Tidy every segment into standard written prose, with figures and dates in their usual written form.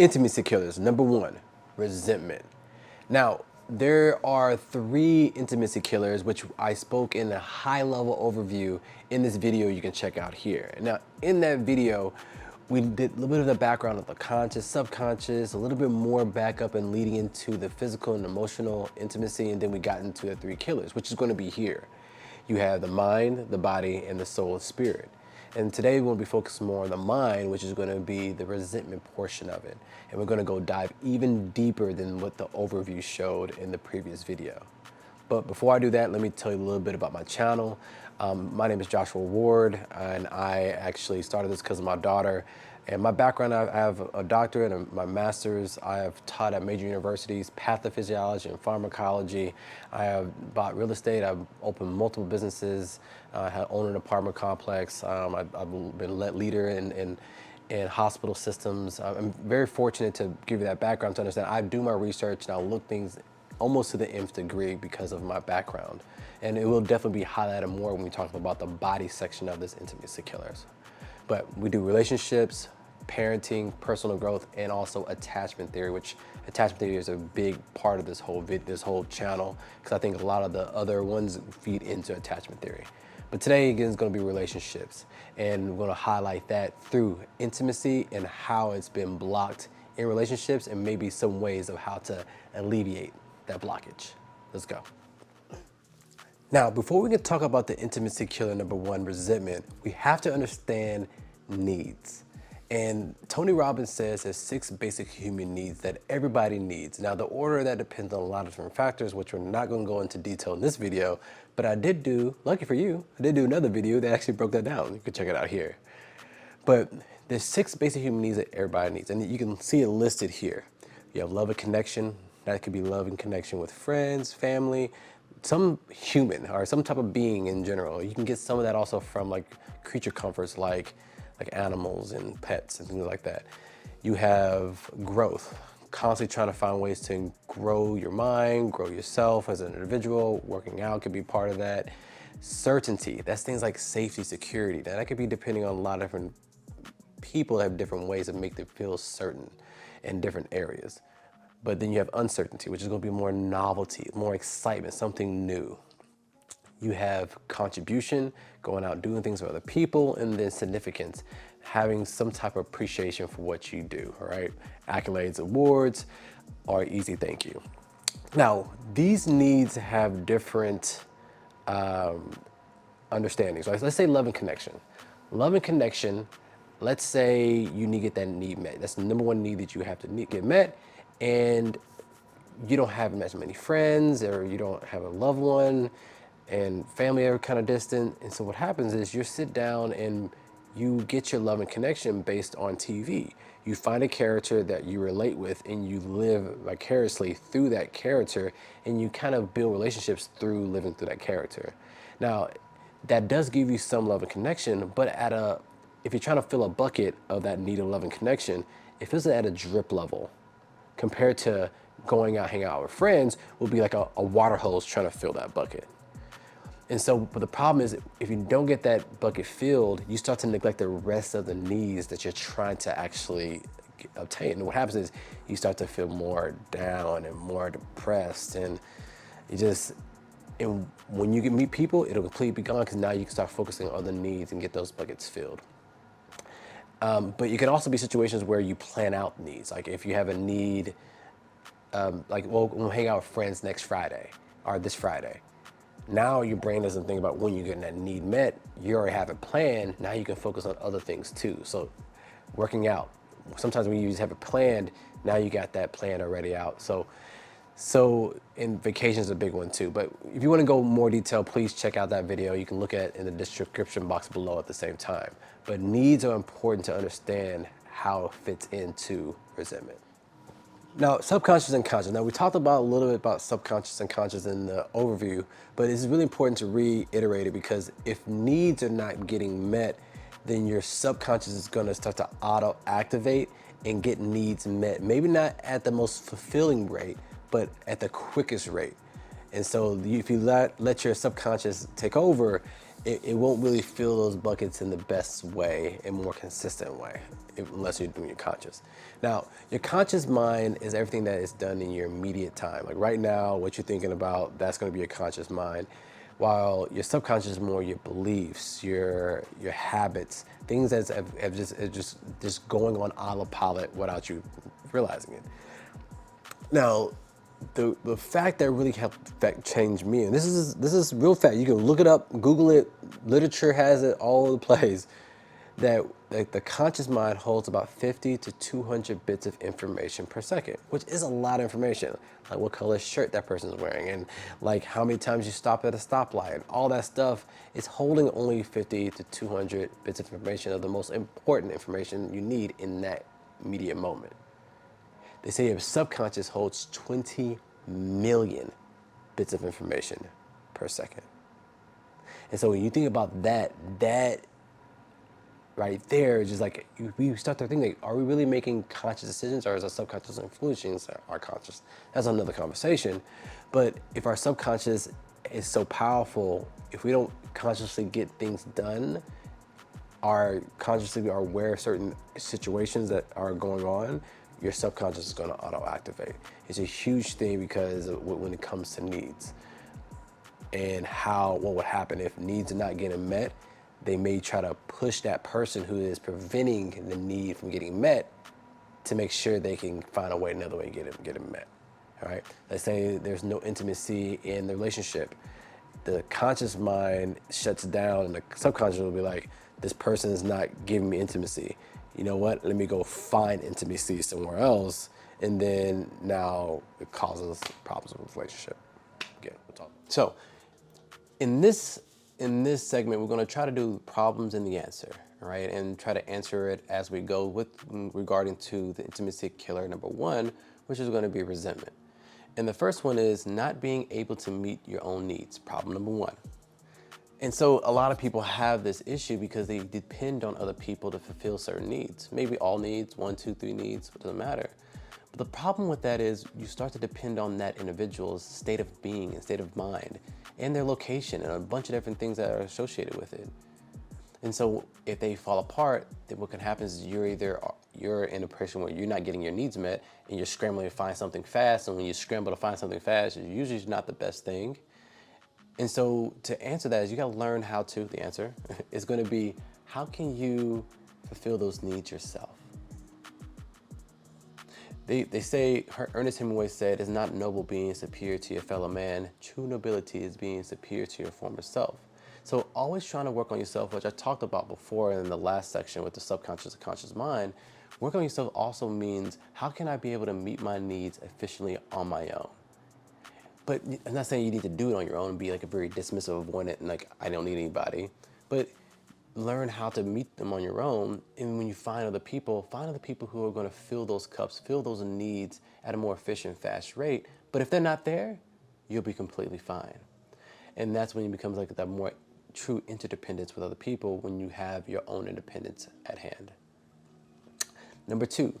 Intimacy killers. Number one, resentment. Now, there are 3 intimacy killers, which I spoke in a high-level overview in this video you can check out here. Now, in that video, we did a little bit of the background of the conscious, subconscious, a little bit more backup and leading into the physical and emotional intimacy, and then we got into the 3 killers, which is going to be here. You have the mind, the body, and the soul and spirit. And today we're going to be focused more on the mind, which is going to be the resentment portion of it. And we're going to go dive even deeper than what the overview showed in the previous video. But before I do that, let me tell you a little bit about my channel. My name is Joshua Ward, and I actually started this because of my daughter. And my background, I have a doctorate and my master's. I have taught at major universities, pathophysiology and pharmacology. I have bought real estate. I've opened multiple businesses. I have owned an apartment complex. I've been leader in hospital systems. I'm very fortunate to give you that background to understand. I do my research and I look things almost to the nth degree because of my background. And it will definitely be highlighted more when we talk about the body section of this intimacy killers. But we do relationships, parenting, personal growth, and also attachment theory, which attachment theory is a big part of this whole channel, because I think a lot of the other ones feed into attachment theory. But today, again, is going to be relationships, and we're going to highlight that through intimacy and how it's been blocked in relationships and maybe some ways of how to alleviate that blockage. Let's go. Now, before we can talk about the intimacy killer number 1, resentment, we have to understand needs. And Tony Robbins says there's 6 basic human needs that everybody needs. Now, the order of that depends on a lot of different factors, which we're not going to go into detail in this video, but I did do, lucky for you, I did do another video that actually broke that down. You can check it out here. But there's 6 basic human needs that everybody needs, and you can see it listed here. You have love and connection. That could be love and connection with friends, family, some human or some type of being in general. You can get some of that also from like creature comforts like animals and pets and things like that. You have growth, constantly trying to find ways to grow your mind, grow yourself as an individual. Working out could be part of that. Certainty, that's things like safety, security. Now that could be depending on a lot of different people have different ways that make them feel certain in different areas. But then you have uncertainty, which is going to be more novelty, more excitement, something new. You have contribution, going out doing things for other people, and then significance, having some type of appreciation for what you do, all right? Accolades, awards, or easy thank you. Now, these needs have different understandings. Right? Let's say love and connection. Love and connection, let's say you need to get that need met. That's the number 1 need that you have to get met. And you don't have as many friends, or you don't have a loved one, and family are kind of distant. And so what happens is you sit down and you get your love and connection based on TV. You find a character that you relate with and you live vicariously through that character, and you kind of build relationships through living through that character. Now, that does give you some love and connection, but if you're trying to fill a bucket of that need of love and connection, it feels at a drip level. Compared to going out, hanging out with friends, will be like a water hose trying to fill that bucket. And so, but the problem is, if you don't get that bucket filled, you start to neglect the rest of the needs that you're trying to actually obtain. And what happens is you start to feel more down and more depressed, and and when you can meet people, it'll completely be gone, because now you can start focusing on other needs and get those buckets filled. But you can also be situations where you plan out needs. Like if you have a need, we'll hang out with friends next Friday or this Friday. Now your brain doesn't think about when you're getting that need met. You already have it planned. Now you can focus on other things too. So working out. Sometimes when you just have it planned, now you got that plan already out. So in vacation is a big one too. But if you want to go more detail, please check out that video. You can look at it in the description box below at the same time. But needs are important to understand how it fits into resentment. Now, subconscious and conscious. Now, we talked about a little bit about subconscious and conscious in the overview, but it's really important to reiterate it, because if needs are not getting met, then your subconscious is going to start to auto-activate and get needs met. Maybe not at the most fulfilling rate, but at the quickest rate. And so if you let your subconscious take over, it won't really fill those buckets in the best way and more consistent way, unless you're doing your conscious. Now, your conscious mind is everything that is done in your immediate time. Like right now, what you're thinking about, that's going to be your conscious mind. While your subconscious is more your beliefs, your habits, things that have just going on autopilot without you realizing it. Now, the fact that really helped change me, and this is real fact. You can look it up, Google it. Literature has it all over the place. That the conscious mind holds about 50 to 200 bits of information per second, which is a lot of information. Like what color shirt that person's wearing, and like how many times you stop at a stoplight. All that stuff is holding only 50 to 200 bits of information of the most important information you need in that immediate moment. They say your subconscious holds 20 million bits of information per second. And so when you think about that right there, just like we start to think, like, are we really making conscious decisions, or is our subconscious influencing our conscious? That's another conversation. But if our subconscious is so powerful, if we don't consciously get things done, are consciously are aware of certain situations that are going on, your subconscious is going to auto-activate. It's a huge thing because when it comes to needs and what would happen if needs are not getting met, they may try to push that person who is preventing the need from getting met to make sure they can find another way to get it met. All right. Let's say there's no intimacy in the relationship. The conscious mind shuts down and the subconscious will be like, this person is not giving me intimacy. You know what? Let me go find intimacy somewhere else. And then now it causes problems with the relationship. Again, we'll talk. So in this segment, we're going to try to do problems and the answer, right? And try to answer it as we go regarding to the intimacy killer number 1, which is going to be resentment. And the first one is not being able to meet your own needs, problem number 1. And so a lot of people have this issue because they depend on other people to fulfill certain needs. Maybe all needs, 1, 2, 3 needs, it doesn't matter. But the problem with that is you start to depend on that individual's state of being and state of mind and their location and a bunch of different things that are associated with it. And so if they fall apart, then what can happen is you're in a position where you're not getting your needs met and you're scrambling to find something fast. And when you scramble to find something fast, it's usually not the best thing. And so to answer that is you got to learn how to, the answer is going to be, how can you fulfill those needs yourself? They say, Ernest Hemingway said, it's not noble being superior to your fellow man. True nobility is being superior to your former self. So always trying to work on yourself, which I talked about before in the last section with the subconscious and conscious mind. Work on yourself also means, how can I be able to meet my needs efficiently on my own? But I'm not saying you need to do it on your own and be like a very dismissive, avoidant, and like, I don't need anybody. But learn how to meet them on your own. And when you find other people who are going to fill those cups, fill those needs at a more efficient, fast rate. But if they're not there, you'll be completely fine. And that's when you become like that more true interdependence with other people, when you have your own independence at hand. Number 2,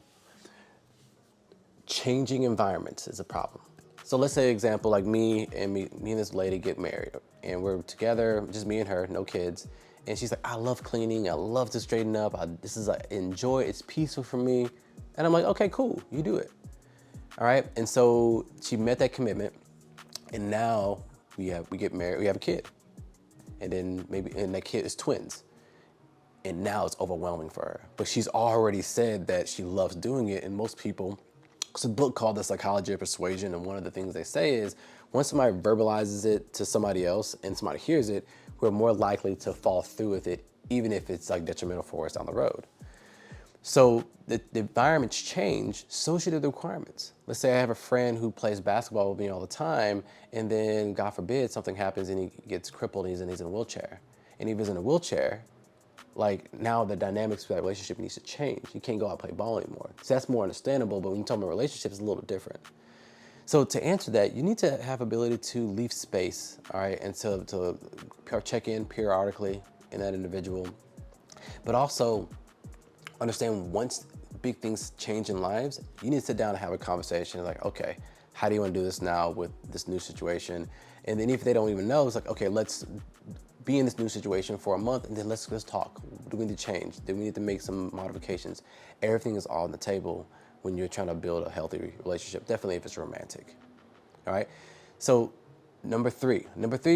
changing environments is a problem. So let's say, example, like me and this lady get married and we're together, just me and her, no kids. And she's like, I love cleaning. I love to straighten up. Enjoy. It's peaceful for me. And I'm like, okay, cool. You do it. All right. And so she met that commitment. And now we get married. We have a kid. And then and that kid is twins. And now it's overwhelming for her. But she's already said that she loves doing it. And most people, it's a book called The Psychology of Persuasion. And one of the things they say is, once somebody verbalizes it to somebody else and somebody hears it, we're more likely to fall through with it, even if it's like detrimental for us down the road. So the environments change, so should the requirements. Let's say I have a friend who plays basketball with me all the time, and then God forbid something happens and he gets crippled and he's in a wheelchair. And if he's in a wheelchair, like now the dynamics of that relationship needs to change. You can't go out and play ball anymore. So that's more understandable, but when you talk about relationships, it's a little different. So to answer that, you need to have ability to leave space, all right, and to check in periodically in that individual, but also understand once big things change in lives, you need to sit down and have a conversation like, okay, how do you want to do this now with this new situation? And then if they don't even know, it's like, okay, let's be in this new situation for a month, and then let's talk. Do we need to change? Do we need to make some modifications? Everything is all on the table when you're trying to build a healthy relationship, definitely if it's romantic. All right. So number three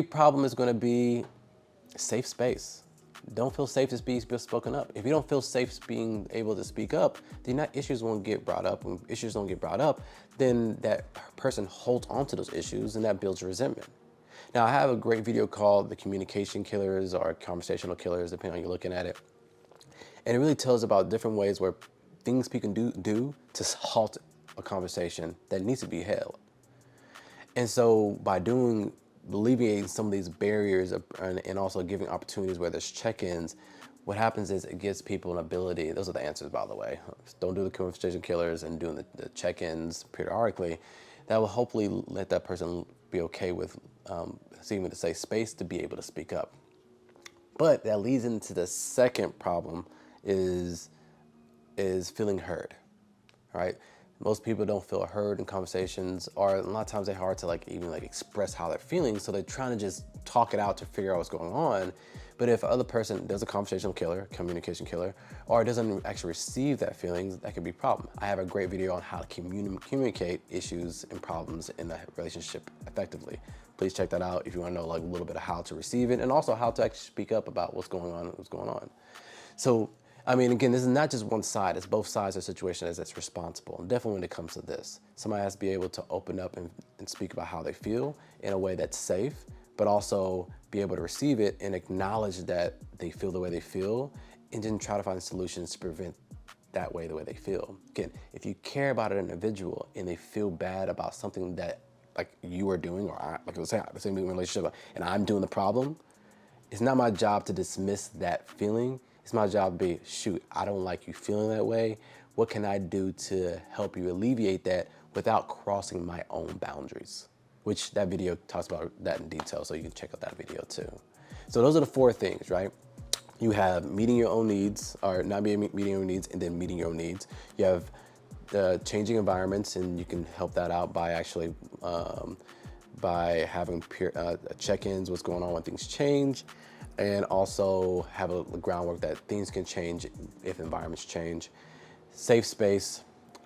problem is going to be safe space. Don't feel safe to be spoken up. If you don't feel safe being able to speak up, then that issues won't get brought up. When issues don't get brought up, then that person holds on to those issues, and that builds resentment. Now, I have a great video called The Communication Killers or Conversational Killers, depending on how you're looking at it. And it really tells about different ways where things people can do to halt a conversation that needs to be held. And so by alleviating some of these barriers and also giving opportunities where there's check-ins, what happens is it gives people an ability, those are the answers, by the way. Don't do the conversation killers and doing the check-ins periodically. That will hopefully let that person be okay with seeing the safe space to be able to speak up. But that leads into the second problem is feeling heard, all right? Most people don't feel heard in conversations, or a lot of times they're hard to even express how they're feeling, so they're trying to just talk it out to figure out what's going on. But if the other person does a conversational killer, communication killer, or doesn't actually receive that feeling, that could be a problem. I have a great video on how to communicate issues and problems in a relationship effectively. Please check that out if you want to know a little bit of how to receive it and also how to actually speak up about what's going on. So, I mean, again, this is not just one side, it's both sides of the situation that's responsible. And definitely when it comes to this, somebody has to be able to open up and speak about how they feel in a way that's safe, but also be able to receive it and acknowledge that they feel the way they feel, and then try to find solutions to prevent the way they feel. Again, if you care about an individual and they feel bad about something that you are doing, or let's say the same relationship, and I'm doing the problem, it's not my job to dismiss that feeling. It's my job to be, shoot, I don't like you feeling that way. What can I do to help you alleviate that without crossing my own boundaries? Which that video talks about that in detail, so you can check out that video too. So those are the four things, right? You have meeting your own needs, or not meeting your own needs, and then meeting your own needs. You have the changing environments, and you can help that out by actually by having check-ins, what's going on when things change, and also have a groundwork that things can change if environments change. Safe space,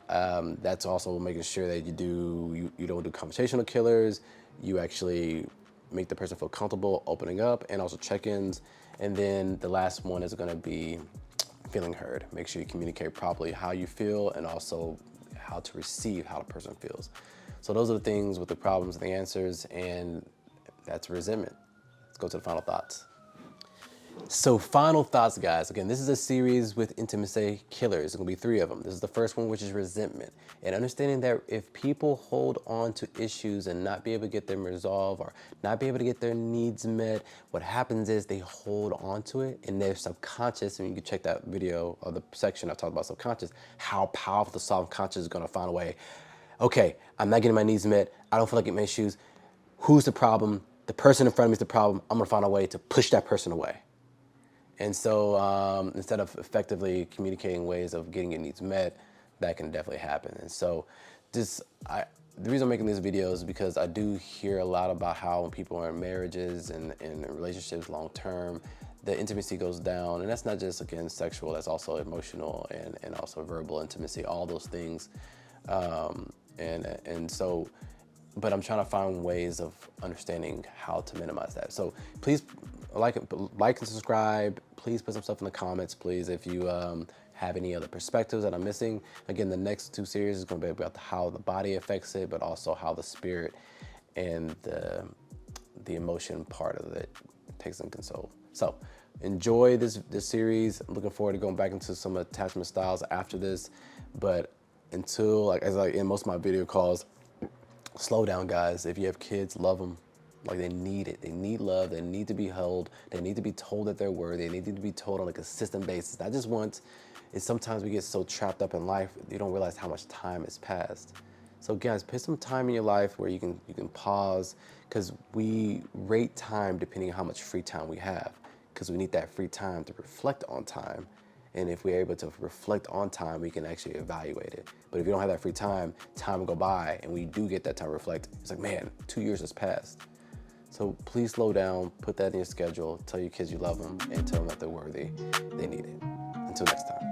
that's also making sure that you don't do conversational killers, you actually make the person feel comfortable opening up, and also check-ins. And then the last one is gonna be feeling heard. Make sure you communicate properly how you feel and also how to receive how the person feels. So those are the things with the problems and the answers, and that's resentment. Let's go to the final thoughts. So final thoughts, guys. Again, this is a series with intimacy killers. There's gonna be 3 of them. This is the first one, which is resentment. And understanding that if people hold on to issues and not be able to get them resolved or not be able to get their needs met, what happens is they hold on to it and they're subconscious, and you can check that video or the section I talked about subconscious, how powerful the subconscious is gonna find a way. Okay, I'm not getting my needs met. I don't feel like getting my issues. Who's the problem? The person in front of me is the problem. I'm gonna find a way to push that person away. And so instead of effectively communicating ways of getting your needs met, that can definitely happen. And so the reason I'm making these videos is because I do hear a lot about how when people are in marriages and in relationships long term, the intimacy goes down. And that's not just, again, sexual, that's also emotional and also verbal intimacy, all those things. But I'm trying to find ways of understanding how to minimize that. So please like and subscribe. Please put some stuff in the comments, please, if you have any other perspectives that I'm missing. Again, the next 2 series is going to be about how the body affects it, but also how the spirit and the emotion part of it takes in control. So enjoy this series. I'm looking forward to going back into some attachment styles after this. But until, as in most of my video calls, slow down, guys. If you have kids, love them. They need it. They need love. They need to be held. They need to be told that they're worthy. They need to be told on a consistent basis. Not just once. And sometimes we get so trapped up in life, you don't realize how much time has passed. So guys, put some time in your life where you can pause, because we rate time depending on how much free time we have, because we need that free time to reflect on time. And if we're able to reflect on time, we can actually evaluate it. But if you don't have that free time, time will go by, and when you do get that time to reflect, it's like, man, 2 years has passed. So please slow down, put that in your schedule, tell your kids you love them, and tell them that they're worthy. They need it. Until next time.